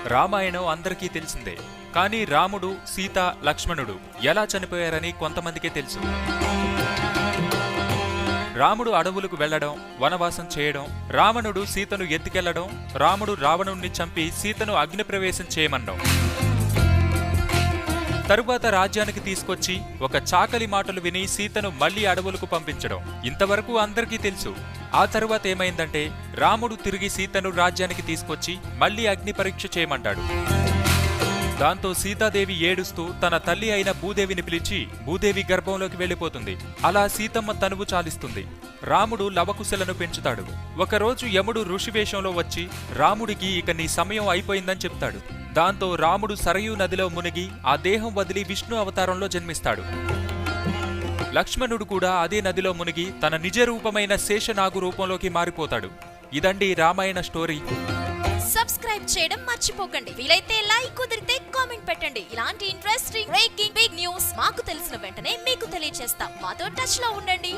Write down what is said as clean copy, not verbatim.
రామాయణం అందరికీ తెలిసిందే. కానీ రాముడు, సీత, లక్ష్మణుడు ఎలా చనిపోయారని కొంతమందికే తెలుసు. రాముడు అడవులకు వెళ్లడం, వనవాసం చేయడం, రావణుడు సీతను ఎత్తుకెళ్లడం, రాముడు రావణుణ్ణి చంపి సీతను అగ్నిప్రవేశం చేయమనడం, తరువాత రాజ్యానికి తీసుకొచ్చి ఒక చాకలి మాటలు విని సీతను మళ్లీ అడవులకు పంపించడం ఇంతవరకు అందరికీ తెలుసు. ఆ తరువాత ఏమైందంటే రాముడు తిరిగి సీతను రాజ్యానికి తీసుకొచ్చి మళ్లీ అగ్ని పరీక్ష చేయమంటాడు. దాంతో సీతాదేవి ఏడుస్తూ తన తల్లి అయిన భూదేవిని పిలిచి భూదేవి గర్భంలోకి వెళ్లిపోతుంది. అలా సీతమ్మ తనువు చాలిస్తుంది. రాముడు లవకుశలను పెంచుతాడు. ఒకరోజు యముడు ఋషివేషంలో వచ్చి రాముడికి ఇక నీ సమయం అయిపోయిందని చెప్తాడు. దాంతో రాముడు సరయూ నదిలో మునిగి ఆ దేహం వదిలి విష్ణు అవతారంలో జన్మిస్తాడు. లక్ష్మణుడు కూడా అదే నదిలో మునిగి తన నిజ రూపమైన శేషనాగు రూపంలోకి మారిపోతాడు. ఇదండి రామాయణ స్టోరీ. సబ్స్క్రైబ్ చేయడం మర్చిపోకండి. వీలైతే లైక్, కుదిరితే కామెంట్ పెట్టండి. ఇలాంటి ఇంట్రెస్టింగ్ బ్రేకింగ్ బిగ్ న్యూస్ మాకు తెలిసిన వెంటనే మీకు తెలియజేస్తాం. మాతో టచ్ లో ఉండండి.